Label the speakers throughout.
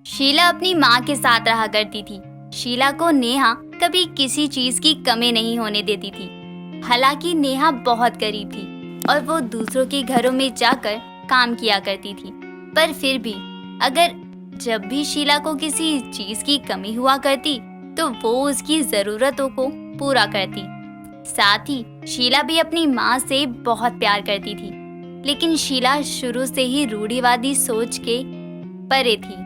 Speaker 1: शीला अपनी माँ के साथ रहा करती थी। शीला को नेहा कभी किसी चीज की कमी नहीं होने देती थी। हालांकि नेहा बहुत गरीब थी और वो दूसरों के घरों में जाकर काम किया करती थी, पर फिर भी अगर जब भी शीला को किसी चीज की कमी हुआ करती तो वो उसकी जरूरतों को पूरा करती। साथ ही शीला भी अपनी माँ से बहुत प्यार करती थी, लेकिन शीला शुरू से ही रूढ़िवादी सोच के परे थी।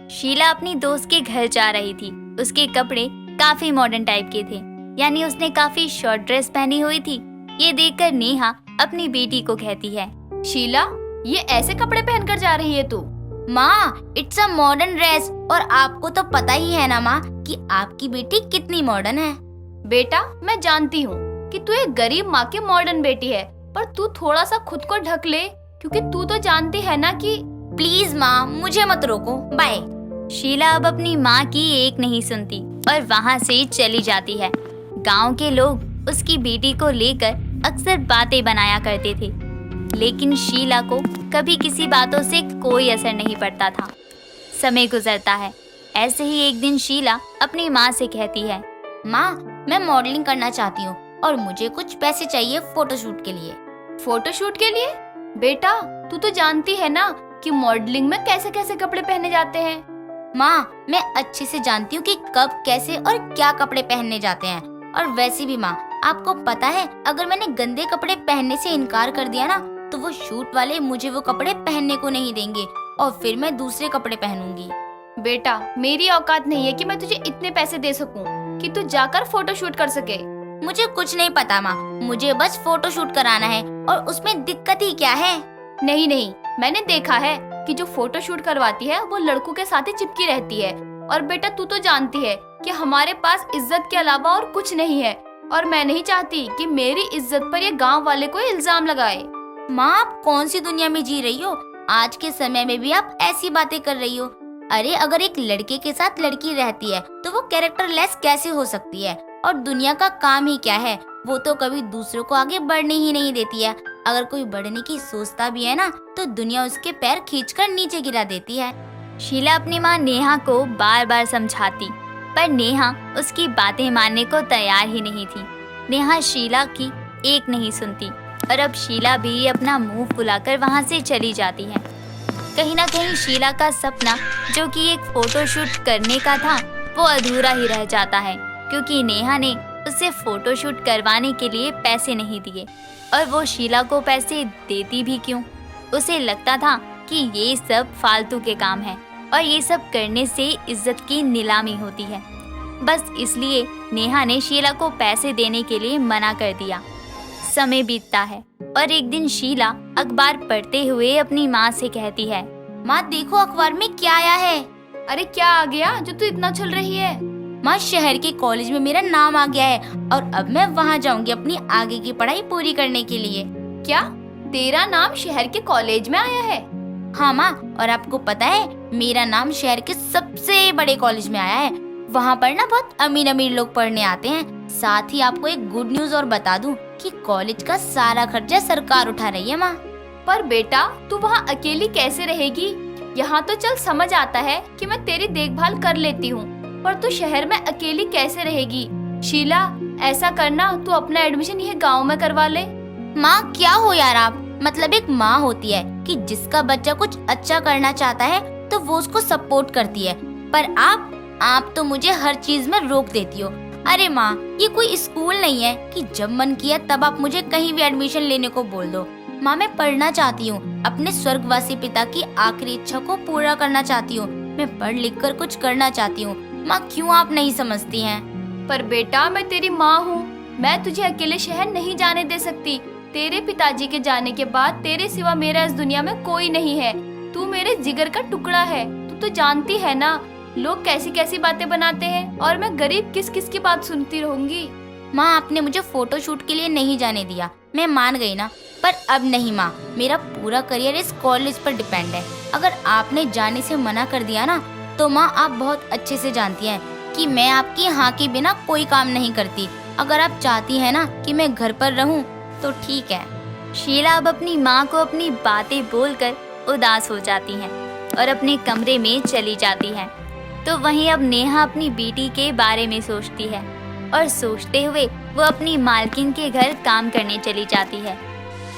Speaker 1: शीला अपनी दोस्त के घर जा रही थी। उसके कपड़े काफी मॉडर्न टाइप के थे, यानी उसने काफी शॉर्ट ड्रेस पहनी हुई थी। ये देखकर नेहा अपनी बेटी को कहती है,
Speaker 2: शीला, ये ऐसे कपड़े पहनकर जा रही है तू?
Speaker 3: माँ, इट्स अ मॉडर्न ड्रेस और आपको तो पता ही है ना माँ कि आपकी बेटी कितनी मॉडर्न है।
Speaker 2: बेटा, मैं जानती हूँ कि तू एक गरीब माँ की मॉडर्न बेटी है, पर तू थोड़ा सा खुद को ढक ले, क्योंकि तू तो जानती है ना कि।
Speaker 3: प्लीज माँ, मुझे मत रोको, बाय।
Speaker 1: शीला अब अपनी माँ की एक नहीं सुनती और वहाँ से चली जाती है। गांव के लोग उसकी बेटी को लेकर अक्सर बातें बनाया करते थे, लेकिन शीला को कभी किसी बातों से कोई असर नहीं पड़ता था। समय गुजरता है। ऐसे ही एक दिन शीला अपनी माँ से कहती है,
Speaker 3: माँ, मैं मॉडलिंग करना चाहती हूँ और मुझे कुछ पैसे चाहिए फोटोशूट के लिए।
Speaker 2: फोटोशूट के लिए? बेटा, तू तो जानती है ना कि मॉडलिंग में कैसे कैसे कपड़े पहने जाते हैं।
Speaker 3: माँ, मैं अच्छे से जानती हूँ कि कब, कैसे और क्या कपड़े पहनने जाते हैं। और वैसे भी माँ, आपको पता है, अगर मैंने गंदे कपड़े पहनने से इनकार कर दिया ना, तो वो शूट वाले मुझे वो कपड़े पहनने को नहीं देंगे और फिर मैं दूसरे कपड़े पहनूंगी।
Speaker 2: बेटा, मेरी औकात नहीं है कि मैं तुझे इतने पैसे दे सकूं कि तू जाकर फोटोशूट कर सके।
Speaker 3: मुझे कुछ नहीं पता माँ, मुझे बस फोटोशूट कराना है और उसमें दिक्कत ही क्या है।
Speaker 2: नहीं नहीं, मैंने देखा है कि जो फोटोशूट करवाती है वो लड़कों के साथ ही चिपकी रहती है। और बेटा, तू तो जानती है कि हमारे पास इज्जत के अलावा और कुछ नहीं है, और मैं नहीं चाहती कि मेरी इज्जत पर ये गांव वाले कोई इल्जाम लगाए।
Speaker 3: माँ, आप कौन सी दुनिया में जी रही हो? आज के समय में भी आप ऐसी बातें कर रही हो। अरे, अगर एक लड़के के साथ लड़की रहती है तो वो कैरेक्टर लेस कैसे हो सकती है? और दुनिया का काम ही क्या है, वो तो कभी दूसरों को आगे बढ़ने ही नहीं देती है। अगर कोई बढ़ने की सोचता भी है ना, तो दुनिया उसके पैर खींचकर नीचे गिरा देती है।
Speaker 1: शीला अपनी माँ नेहा को बार बार समझाती, पर नेहा उसकी बातें मानने को तैयार ही नहीं थी। नेहा शीला की एक नहीं सुनती और अब शीला भी अपना मुंह फुलाकर वहाँ से चली जाती है। कहीं ना कहीं शीला का सपना, जो कि एक फोटोशूट करने का था, वो अधूरा ही रह जाता है, क्योंकि नेहा ने उसे फोटोशूट करवाने के लिए पैसे नहीं दिए। और वो शीला को पैसे देती भी क्यों? उसे लगता था कि ये सब फालतू के काम है और ये सब करने से इज्जत की नीलामी होती है। बस इसलिए नेहा ने शीला को पैसे देने के लिए मना कर दिया। समय बीतता है और एक दिन शीला अखबार पढ़ते हुए अपनी माँ से कहती है,
Speaker 3: माँ, देखो अखबार में क्या आया है।
Speaker 2: अरे, क्या आ गया जो तू इतना चल रही है?
Speaker 3: माँ, शहर के कॉलेज में मेरा नाम आ गया है और अब मैं वहाँ जाऊंगी अपनी आगे की पढ़ाई पूरी करने के लिए।
Speaker 2: क्या तेरा नाम शहर के कॉलेज में आया है?
Speaker 3: हाँ माँ, और आपको पता है, मेरा नाम शहर के सबसे बड़े कॉलेज में आया है। वहाँ पर ना बहुत अमीर अमीर लोग पढ़ने आते हैं। साथ ही आपको एक गुड न्यूज और बता दूं कि कॉलेज का सारा खर्चा सरकार उठा रही है माँ।
Speaker 2: पर बेटा, तू वहाँ अकेली कैसे रहेगी? यहाँ तो चल समझ आता है कि मैं तेरी देखभाल कर लेती हूँ, पर तू शहर में अकेली कैसे रहेगी? शीला, ऐसा करना, तू अपना एडमिशन यह गाँव में करवा ले।
Speaker 3: माँ, क्या हो यार आप? मतलब एक माँ होती है कि जिसका बच्चा कुछ अच्छा करना चाहता है तो वो उसको सपोर्ट करती है, पर आप तो मुझे हर चीज में रोक देती हो। अरे माँ, ये कोई स्कूल नहीं है कि जब मन किया तब आप मुझे कहीं भी एडमिशन लेने को बोल दो। माँ, मैं पढ़ना चाहती हूँ, अपने स्वर्गवासी पिता की आखिरी इच्छा को पूरा करना चाहती हूँ। मैं पढ़ लिख कर कुछ करना चाहती हूँ। माँ, क्यों आप नहीं समझती हैं?
Speaker 2: पर बेटा, मैं तेरी माँ हूँ, मैं तुझे अकेले शहर नहीं जाने दे सकती। तेरे पिताजी के जाने के बाद तेरे सिवा मेरा इस दुनिया में कोई नहीं है। तू मेरे जिगर का टुकड़ा है। तू तो जानती है ना, लोग कैसी कैसी बातें बनाते हैं और मैं गरीब किस किस की बात सुनती रहूंगी।
Speaker 3: माँ, आपने मुझे फोटोशूट के लिए नहीं जाने दिया, मैं मान गई ना, पर अब नहीं माँ। मेरा पूरा करियर इस कॉलेज पर डिपेंड है। अगर आपने जाने से मना कर दिया ना, तो माँ, आप बहुत अच्छे से जानती हैं कि मैं आपकी हाँ के बिना कोई काम नहीं करती। अगर आप चाहती हैं ना कि मैं घर पर रहूं तो ठीक है।
Speaker 1: शीला अब अपनी माँ को अपनी बातें बोलकर उदास हो जाती हैं। और अपने कमरे में चली जाती है। तो वहीं अब नेहा अपनी बेटी के बारे में सोचती है और सोचते हुए वो अपनी मालकिन के घर काम करने चली जाती है।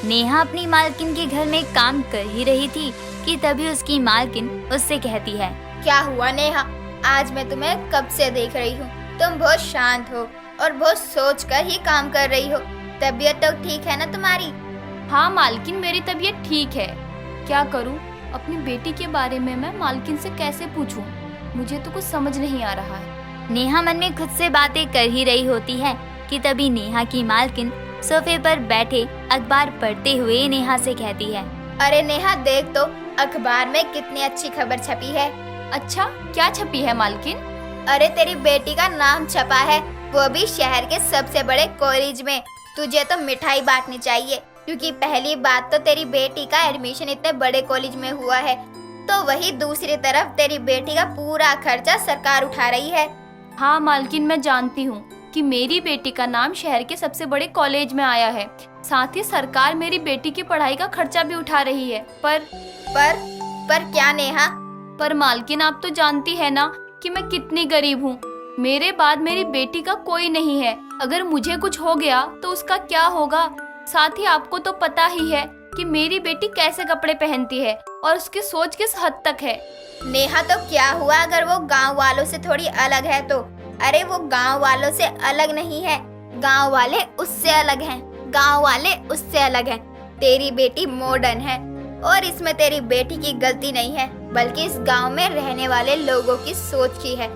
Speaker 1: नेहा अपनी मालकिन के घर में काम कर ही रही थी कि तभी उसकी मालकिन उससे कहती है,
Speaker 4: क्या हुआ नेहा, आज मैं तुम्हें कब से देख रही हूँ। तुम बहुत शांत हो और बहुत सोच कर ही काम कर रही हो। तबीयत तो ठीक है ना तुम्हारी?
Speaker 2: हाँ मालकिन, मेरी तबीयत ठीक है। क्या करूँ, अपनी बेटी के बारे में मैं मालकिन से कैसे पूछूं? मुझे तो कुछ समझ नहीं आ रहा है।
Speaker 1: नेहा मन में खुद से बातें कर ही रही होती है कि तभी नेहा की मालकिन सोफे पर बैठे अखबार पढ़ते हुए नेहा से कहती है,
Speaker 4: अरे नेहा देख तो, अखबार में कितनी अच्छी खबर छपी है।
Speaker 2: अच्छा, क्या छपी है मालकिन?
Speaker 4: अरे तेरी बेटी का नाम छपा है, वो भी शहर के सबसे बड़े कॉलेज में। तुझे तो मिठाई बांटनी चाहिए, क्योंकि पहली बात तो तेरी बेटी का एडमिशन इतने बड़े कॉलेज में हुआ है, तो वही दूसरी तरफ तेरी बेटी का पूरा खर्चा सरकार उठा रही है।
Speaker 2: हाँ मालकिन, मैं जानती हूँ कि मेरी बेटी का नाम शहर के सबसे बड़े कॉलेज में आया है। साथ ही सरकार मेरी बेटी की पढ़ाई का खर्चा भी उठा रही है।
Speaker 4: पर क्या नेहा?
Speaker 2: पर मालकिन, आप तो जानती है ना कि मैं कितनी गरीब हूँ। मेरे बाद मेरी बेटी का कोई नहीं है। अगर मुझे कुछ हो गया तो उसका क्या होगा? साथ ही आपको तो पता ही है कि मेरी बेटी कैसे कपड़े पहनती है और उसकी सोच किस हद तक है।
Speaker 4: नेहा तो क्या हुआ अगर वो गांव वालों से थोड़ी अलग है तो? अरे वो गांव वालों से अलग नहीं है, गांव वाले उससे अलग हैं, गांव वाले उससे अलग हैं। तेरी बेटी मॉडर्न है और इसमें तेरी बेटी की गलती नहीं है, बल्कि इस गांव में रहने वाले लोगों की सोच की है,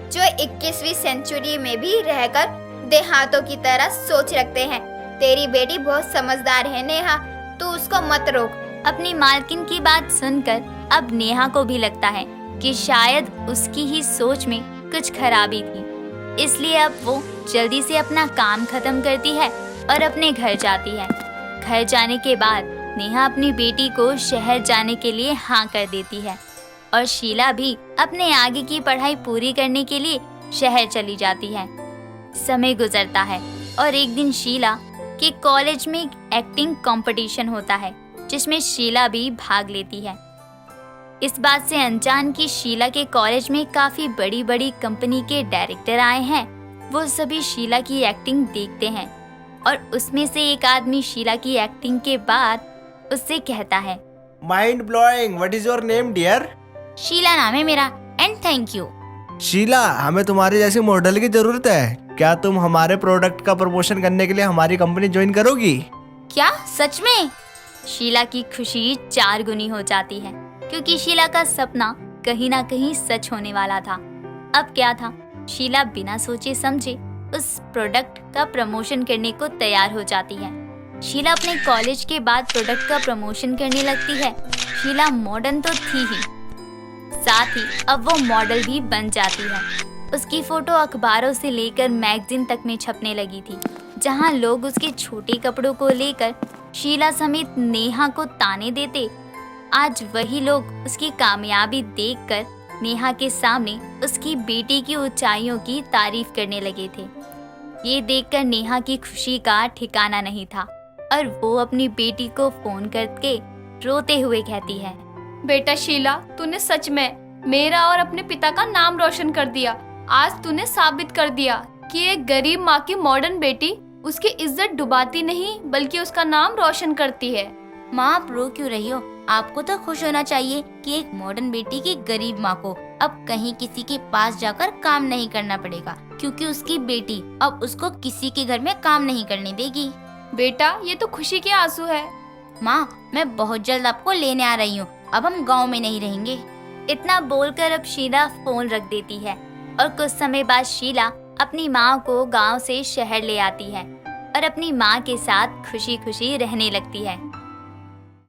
Speaker 4: जो 21वीं सेंचुरी में भी रहकर देहातों की तरह सोच रखते हैं। तेरी बेटी बहुत समझदार है नेहा, तू उसको मत रोक।
Speaker 1: अपनी मालकिन की बात सुनकर अब नेहा को भी लगता है कि शायद उसकी ही सोच में कुछ खराबी थी, इसलिए अब वो जल्दी से अपना काम खत्म करती है और अपने घर जाती है। घर जाने के बाद नेहा अपनी बेटी को शहर जाने के लिए हाँ कर देती है और शीला भी अपने आगे की पढ़ाई पूरी करने के लिए शहर चली जाती है। समय गुजरता है और एक दिन शीला के कॉलेज में एक एक्टिंग कंपटीशन होता है, जिसमें शीला भी भाग लेती है। इस बात से अनजान कि शीला के कॉलेज में काफी बड़ी बड़ी कंपनी के डायरेक्टर आए हैं। वो सभी शीला की एक्टिंग देखते हैं और उसमें से एक आदमी शीला की एक्टिंग के बाद उससे कहता है,
Speaker 5: mind blowing, what is your name dear?
Speaker 3: Sheela नाम है मेरा, एंड थैंक यू।
Speaker 5: शीला, हमें तुम्हारे जैसी मॉडल की जरूरत है। क्या तुम हमारे प्रोडक्ट का प्रमोशन करने के लिए हमारी कंपनी ज्वाइन करोगी?
Speaker 3: क्या सच में?
Speaker 1: शीला की खुशी 4 गुनी हो जाती है, क्योंकि शीला का सपना कहीं ना कहीं सच होने वाला था। अब क्या था, शीला बिना सोचे समझे उस प्रोडक्ट का प्रमोशन करने को तैयार हो जाती है। शीला अपने कॉलेज के बाद प्रोडक्ट का प्रमोशन करने लगती है। शीला मॉडर्न तो थी ही, साथ ही अब वो मॉडल भी बन जाती है। उसकी फोटो अखबारों से लेकर मैगजीन तक में छपने लगी थी, जहां लोग उसके छोटे कपड़ों को लेकर शीला समेत नेहा को ताने देते। आज वही लोग उसकी कामयाबी देखकर नेहा के सामने उसकी बेटी की ऊंचाइयों की तारीफ करने लगे थे। ये देखकर नेहा की खुशी का ठिकाना नहीं था और वो अपनी बेटी को फोन करके रोते हुए कहती है,
Speaker 2: बेटा शीला, तूने सच में मेरा और अपने पिता का नाम रोशन कर दिया। आज तूने साबित कर दिया कि एक गरीब माँ की मॉडर्न बेटी उसकी इज्जत डुबाती नहीं बल्कि उसका नाम रोशन करती है।
Speaker 3: माँ, आप रो क्यों रही हो? आपको तो खुश होना चाहिए कि एक मॉडर्न बेटी की गरीब माँ को अब कहीं किसी के पास जाकर काम नहीं करना पड़ेगा, क्योंकि उसकी बेटी अब उसको किसी के घर में काम नहीं करने देगी।
Speaker 2: बेटा, ये तो खुशी के आंसू है।
Speaker 3: माँ, मैं बहुत जल्द आपको लेने आ रही हूँ। अब हम गांव में नहीं रहेंगे।
Speaker 1: इतना बोलकर अब शीला फोन रख देती है और कुछ समय बाद शीला अपनी माँ को गांव से शहर ले आती है और अपनी माँ के साथ खुशी खुशी रहने लगती है।